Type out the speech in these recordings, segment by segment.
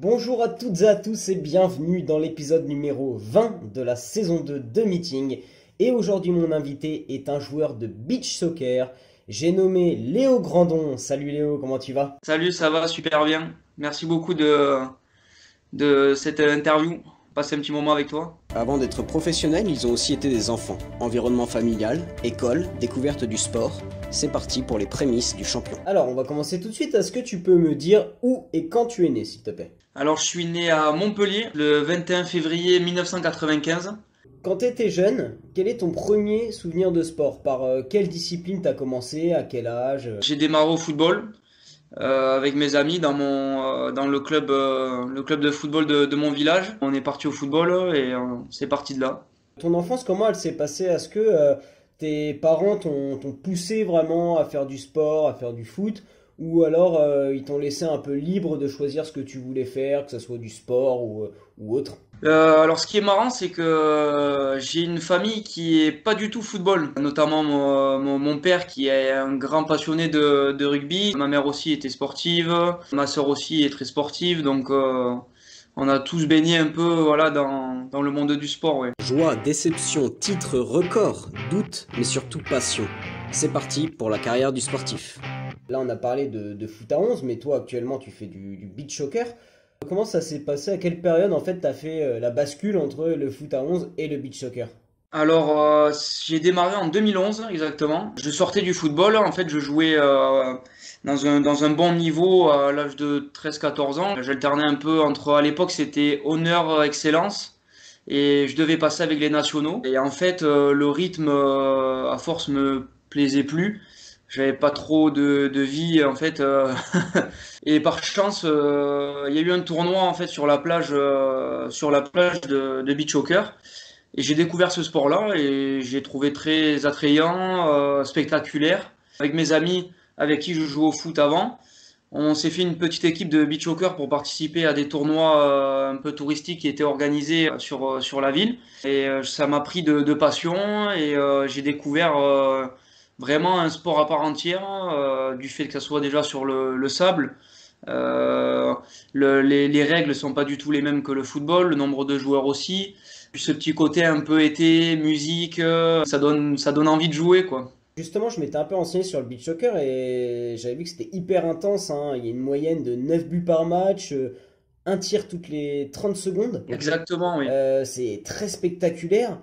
Bonjour à toutes et à tous et bienvenue dans l'épisode numéro 20 de la saison 2 de Meeting. Et aujourd'hui mon invité est un joueur de beach soccer. J'ai nommé Léo Grandon. Salut Léo, comment tu vas? Salut, ça va super bien. Merci beaucoup de cette interview. Passer un petit moment avec toi. Avant d'être professionnels, ils ont aussi été des enfants. Environnement familial, école, découverte du sport. C'est parti pour les prémices du champion. Alors on va commencer tout de suite. Est-ce que tu peux me dire où et quand tu es né s'il te plaît? Alors, je suis né à Montpellier le 21 février 1995. Quand tu étais jeune, quel est ton premier souvenir de sport? Par quelle discipline t'as commencé? À quel âge? J'ai démarré au football avec mes amis dans le club de football de mon village. On est parti au football et c'est parti de là. Ton enfance, comment elle s'est passée? Est-ce que tes parents t'ont poussé vraiment à faire du sport, à faire du foot? Ou alors ils t'ont laissé un peu libre de choisir ce que tu voulais faire, que ce soit du sport ou autre? Alors, ce qui est marrant, c'est que j'ai une famille qui est pas du tout football, notamment mon père qui est un grand passionné de rugby. Ma mère aussi était sportive, ma sœur aussi est très sportive, donc on a tous baigné un peu voilà dans le monde du sport, ouais. Joie, déception, titre, record, doute, mais surtout passion. C'est parti pour la carrière du sportif. Là, on a parlé de foot à 11, mais toi actuellement tu fais du beach soccer. Comment ça s'est passé? À quelle période en fait t'as fait la bascule entre le foot à 11 et le beach soccer? Alors, j'ai démarré en 2011 exactement. Je sortais du football, en fait, je jouais dans un bon niveau à l'âge de 13-14 ans. J'alternais un peu entre, à l'époque, c'était honneur excellence et je devais passer avec les nationaux. Et en fait, le rythme, à force, me plaisait plus. J'avais pas trop de vie en fait. Et par chance, il y a eu un tournoi en fait sur la plage de beach soccer. Et j'ai découvert ce sport-là et j'ai trouvé très attrayant, spectaculaire. Avec mes amis avec qui je jouais au foot avant, on s'est fait une petite équipe de beach soccer pour participer à des tournois un peu touristiques qui étaient organisés sur la ville. Et ça m'a pris de passion et j'ai découvert vraiment un sport à part entière, du fait que ça soit déjà sur le sable. Euh, les règles sont pas du tout les mêmes que le football, le nombre de joueurs aussi. Puis ce petit côté un peu été, musique, ça donne envie de jouer, quoi. Justement, je m'étais un peu renseigné sur le beach soccer et j'avais vu que c'était hyper intense, hein. Il y a une moyenne de 9 buts par match, un tir toutes les 30 secondes. Exactement, oui. C'est très spectaculaire.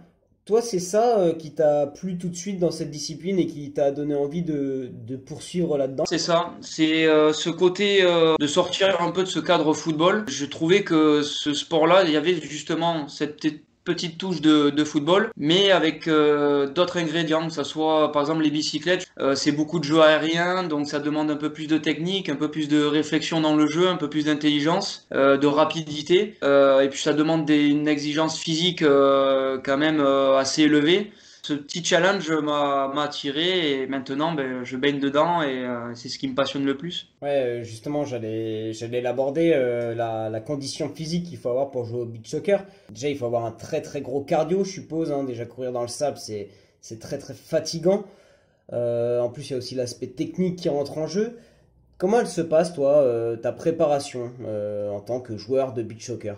Toi, c'est ça qui t'a plu tout de suite dans cette discipline et qui t'a donné envie de poursuivre là-dedans? C'est ça, c'est ce côté de sortir un peu de ce cadre football. Je trouvais que ce sport-là, il y avait justement cette petite touche de football, mais avec d'autres ingrédients, que ce soit par exemple les bicyclettes. C'est beaucoup de jeux aériens, donc ça demande un peu plus de technique, un peu plus de réflexion dans le jeu, un peu plus d'intelligence, de rapidité, et puis ça demande une exigence physique quand même assez élevée. Ce petit challenge m'a attiré et maintenant ben, je baigne dedans et c'est ce qui me passionne le plus. Ouais, justement, j'allais l'aborder, la condition physique qu'il faut avoir pour jouer au beach soccer. Déjà, il faut avoir un très très gros cardio, je suppose, hein. Déjà, courir dans le sable, c'est très très fatigant. En plus, il y a aussi l'aspect technique qui rentre en jeu. Comment elle se passe, toi, ta préparation en tant que joueur de beach soccer?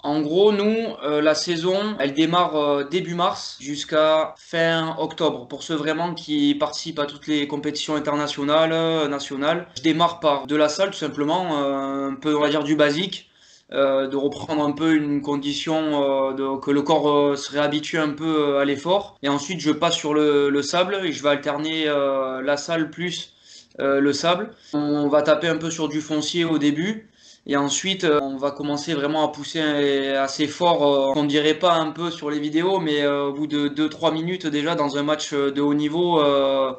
En gros, nous, la saison, elle démarre début mars jusqu'à fin octobre. Pour ceux vraiment qui participent à toutes les compétitions internationales, nationales, je démarre par de la salle tout simplement, un peu on va dire du basique, de reprendre un peu une condition que le corps se réhabitue un peu à l'effort. Et ensuite, je passe sur le sable et je vais alterner la salle plus le sable. On va taper un peu sur du foncier au début. Et ensuite, on va commencer vraiment à pousser assez fort. On dirait pas un peu sur les vidéos, mais au bout de 2-3 minutes déjà dans un match de haut niveau,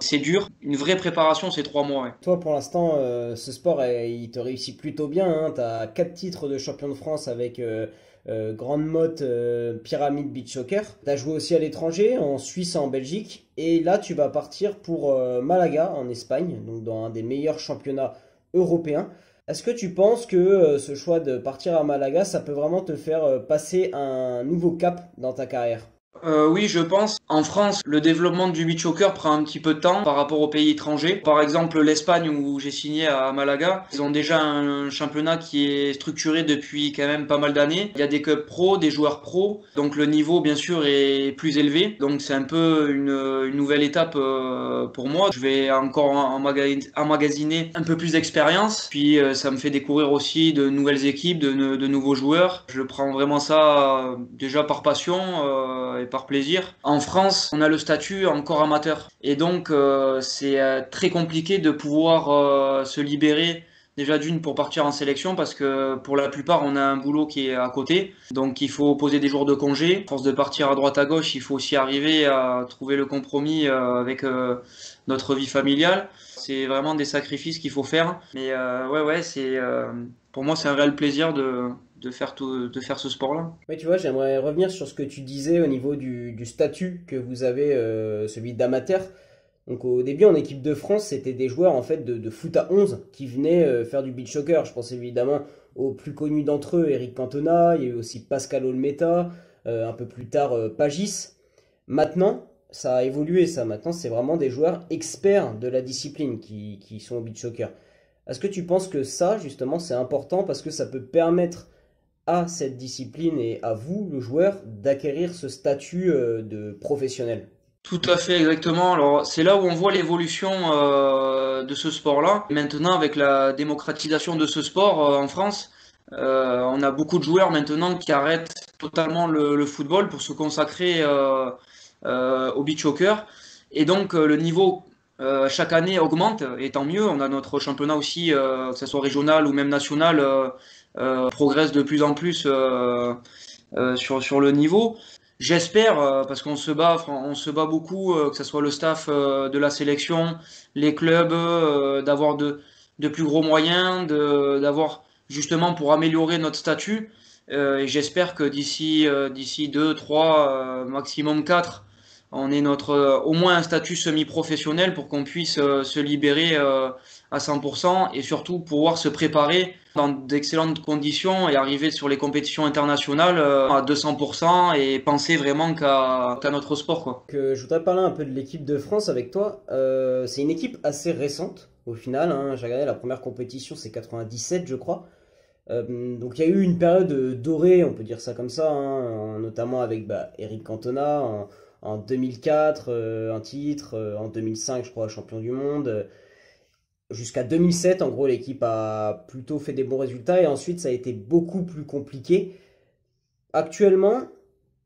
c'est dur. Une vraie préparation, c'est 3 mois. Ouais. Toi, pour l'instant, ce sport, il te réussit plutôt bien, hein. Tu as 4 titres de champion de France avec Grande Motte, Pyramide Beach Soccer. Tu as joué aussi à l'étranger, en Suisse et en Belgique. Et là, tu vas partir pour Malaga, en Espagne, donc dans un des meilleurs championnats européens. Est-ce que tu penses que ce choix de partir à Malaga, ça peut vraiment te faire passer un nouveau cap dans ta carrière? Oui, je pense. En France, le développement du beach soccer prend un petit peu de temps par rapport aux pays étrangers. Par exemple, l'Espagne où j'ai signé à Malaga, ils ont déjà un championnat qui est structuré depuis quand même pas mal d'années. Il y a des clubs pros, des joueurs pros, donc le niveau bien sûr est plus élevé. Donc c'est un peu une nouvelle étape pour moi. Je vais encore emmagasiner un peu plus d'expérience. Puis ça me fait découvrir aussi de nouvelles équipes, de nouveaux joueurs. Je prends vraiment ça déjà par passion et par plaisir. En France, on a le statut encore amateur. Et donc, c'est très compliqué de pouvoir se libérer déjà d'une pour partir en sélection parce que pour la plupart, on a un boulot qui est à côté. Donc, il faut poser des jours de congé. À force de partir à droite à gauche, il faut aussi arriver à trouver le compromis avec notre vie familiale. C'est vraiment des sacrifices qu'il faut faire. Mais ouais, pour moi, c'est un réel plaisir de faire ce sport-là. Oui, tu vois, j'aimerais revenir sur ce que tu disais au niveau du statut que vous avez, celui d'amateur. Donc au début en équipe de France, c'était des joueurs en fait de foot à 11 qui venaient faire du beach soccer. Je pense évidemment aux plus connus d'entre eux, Eric Cantona, il y a eu aussi Pascal Olmeta, un peu plus tard Pagis. Maintenant, ça a évolué ça. Maintenant, c'est vraiment des joueurs experts de la discipline qui sont au beach soccer. Est-ce que tu penses que ça, justement, c'est important parce que ça peut permettre à cette discipline et à vous, le joueur, d'acquérir ce statut de professionnel? Tout à fait, exactement. Alors, c'est là où on voit l'évolution de ce sport-là. Maintenant, avec la démocratisation de ce sport en France, on a beaucoup de joueurs maintenant qui arrêtent totalement le football pour se consacrer au beach soccer. Et donc, le niveau chaque année augmente, et tant mieux. On a notre championnat aussi, que ce soit régional ou même national, progresse de plus en plus sur le niveau. J'espère, parce on se bat beaucoup, que ce soit le staff de la sélection, les clubs, d'avoir de plus gros moyens, d'avoir justement pour améliorer notre statut. Et j'espère que d'ici 2, 3, maximum 4, on ait au moins un statut semi-professionnel pour qu'on puisse se libérer à 100% et surtout pouvoir se préparer dans d'excellentes conditions et arriver sur les compétitions internationales à 200% et penser vraiment qu'à notre sport, quoi. Je voudrais parler un peu de l'équipe de France avec toi. C'est une équipe assez récente au final, hein. J'ai regardé la première compétition, c'est 97 je crois. Donc il y a eu une période dorée, on peut dire ça comme ça, hein, notamment avec Eric Cantona en 2004, un titre, en 2005 je crois champion du monde. Jusqu'à 2007, en gros, l'équipe a plutôt fait des bons résultats et ensuite ça a été beaucoup plus compliqué. Actuellement,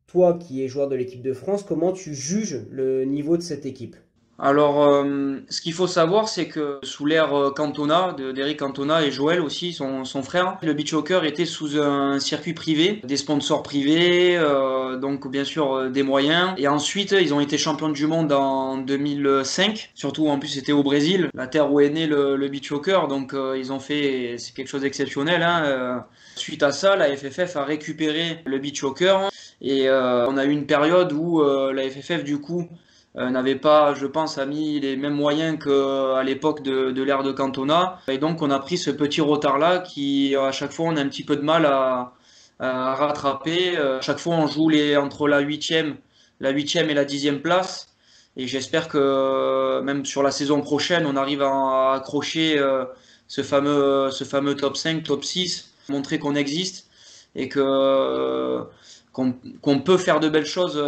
toi qui es joueur de l'équipe de France, comment tu juges le niveau de cette équipe? Alors, ce qu'il faut savoir, c'est que sous l'ère Cantona, d'Eric Cantona et Joël aussi, son frère, le beach soccer était sous un circuit privé, des sponsors privés, donc bien sûr des moyens. Et ensuite, ils ont été champions du monde en 2005, surtout en plus c'était au Brésil, la terre où est né le beach soccer, donc ils ont fait, c'est quelque chose d'exceptionnel, hein. Suite à ça, la FFF a récupéré le beach soccer et on a eu une période où la FFF du coup n'avait pas, je pense, a mis les mêmes moyens qu'à l'époque de l'ère de Cantona. Et donc, on a pris ce petit retard-là qui, à chaque fois, on a un petit peu de mal à rattraper. À chaque fois, on joue entre la huitième et la 10e place. Et j'espère que même sur la saison prochaine, on arrive à accrocher ce fameux top 5, top 6, montrer qu'on existe et qu'on peut faire de belles choses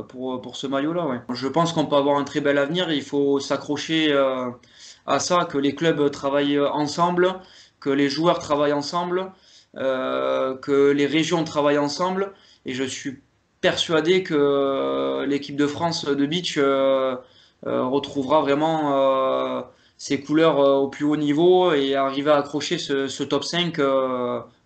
pour ce maillot-là. Ouais. Je pense qu'on peut avoir un très bel avenir. Il faut s'accrocher à ça, que les clubs travaillent ensemble, que les joueurs travaillent ensemble, que les régions travaillent ensemble. Et je suis persuadé que l'équipe de France de beach retrouvera vraiment ses couleurs au plus haut niveau et arriver à accrocher ce top 5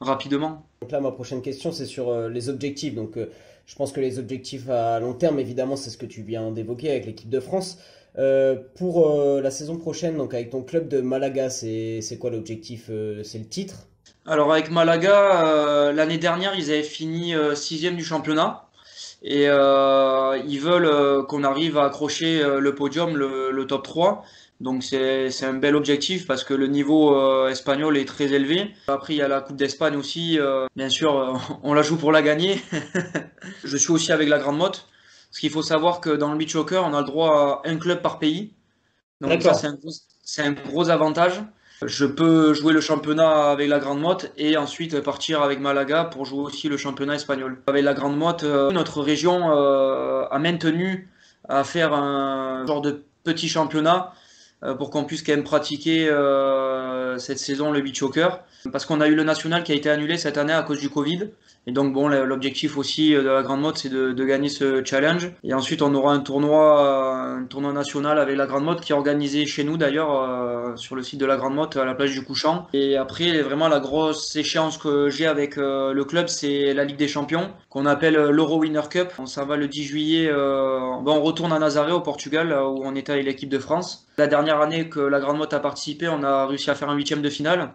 rapidement. Donc là, ma prochaine question, c'est sur les objectifs. Donc, je pense que les objectifs à long terme, évidemment, c'est ce que tu viens d'évoquer avec l'équipe de France. Pour la saison prochaine, donc avec ton club de Malaga, c'est quoi l'objectif? C'est le titre? Alors avec Malaga, l'année dernière, ils avaient fini 6e du championnat. Et ils veulent qu'on arrive à accrocher le podium, le top 3. Donc c'est un bel objectif parce que le niveau espagnol est très élevé. Après il y a la Coupe d'Espagne aussi. Bien sûr, on la joue pour la gagner. Je suis aussi avec la Grande Motte. Parce qu'il faut savoir que dans le beach soccer, on a le droit à un club par pays. Donc ça D'accord. c'est un gros avantage. Je peux jouer le championnat avec la Grande Motte et ensuite partir avec Malaga pour jouer aussi le championnat espagnol. Avec la Grande Motte, notre région a maintenu à faire un genre de petit championnat pour qu'on puisse quand même pratiquer cette saison le beach soccer. Parce qu'on a eu le national qui a été annulé cette année à cause du Covid. Et donc bon, l'objectif aussi de la Grande Motte, c'est de gagner ce challenge. Et ensuite, on aura un tournoi national avec la Grande Motte qui est organisé chez nous d'ailleurs sur le site de la Grande Motte à la plage du Couchant. Et après, vraiment la grosse échéance que j'ai avec le club, c'est la Ligue des Champions qu'on appelle l'Euro Winner Cup. Ça va le 10 juillet. On retourne à Nazaré au Portugal où on était avec l'équipe de France. La dernière année que la Grande Motte a participé, on a réussi à faire un huitième de finale.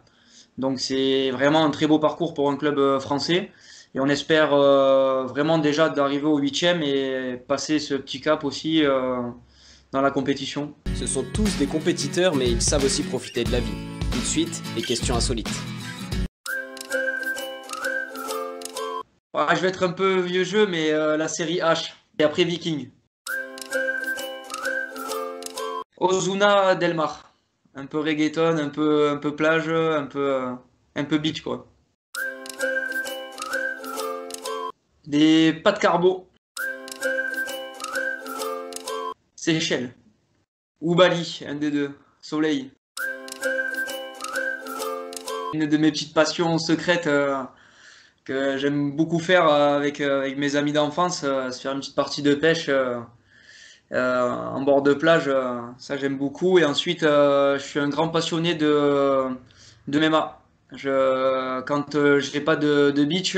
Donc c'est vraiment un très beau parcours pour un club français. Et on espère vraiment déjà d'arriver au huitième et passer ce petit cap aussi dans la compétition. Ce sont tous des compétiteurs, mais ils savent aussi profiter de la vie. Tout de suite, les questions insolites. Je vais être un peu vieux jeu, mais la série H. Et après Viking. Ozuna Del Mar. Un peu reggaeton, un peu plage, un peu beach quoi. Des pâtes carbo. Seychelles. Ou Bali, un des deux. Soleil. Une de mes petites passions secrètes que j'aime beaucoup faire avec mes amis d'enfance, se faire une petite partie de pêche en bord de plage, ça j'aime beaucoup. Et ensuite, je suis un grand passionné de MMA. Quand je n'ai pas de beach,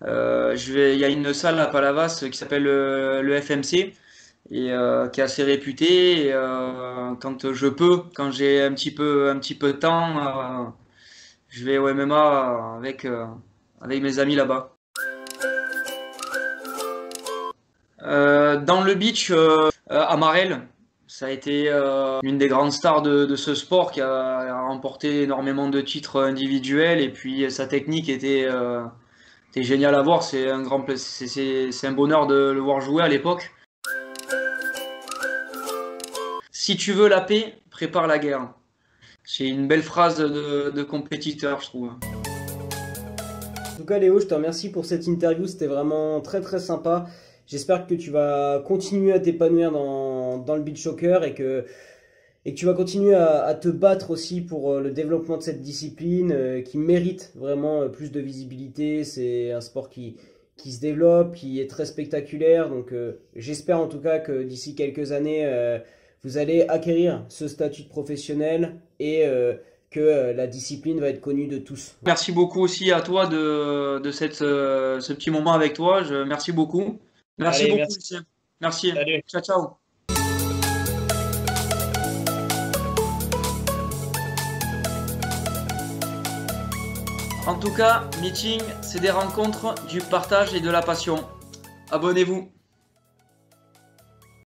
il y a une salle à Palavas qui s'appelle le FMC et qui est assez réputée. Et, quand je peux, quand j'ai un petit peu de temps, je vais au MMA avec mes amis là-bas. Dans le beach, Amarel, ça a été une des grandes stars de ce sport qui a remporté énormément de titres individuels et puis sa technique était géniale à voir. C'est un bonheur de le voir jouer à l'époque. Si tu veux la paix, prépare la guerre. C'est une belle phrase de compétiteur, je trouve. En tout cas, Léo, je te remercie pour cette interview. C'était vraiment très très sympa. J'espère que tu vas continuer à t'épanouir dans le beach soccer et que tu vas continuer à te battre aussi pour le développement de cette discipline qui mérite vraiment plus de visibilité. C'est un sport qui se développe, qui est très spectaculaire. Donc j'espère en tout cas que d'ici quelques années, vous allez acquérir ce statut de professionnel et que la discipline va être connue de tous. Merci beaucoup aussi à toi de ce petit moment avec toi. Merci beaucoup. Merci beaucoup, Lucien. Merci. Salut. Ciao, ciao. En tout cas, meeting, c'est des rencontres, du partage et de la passion. Abonnez-vous.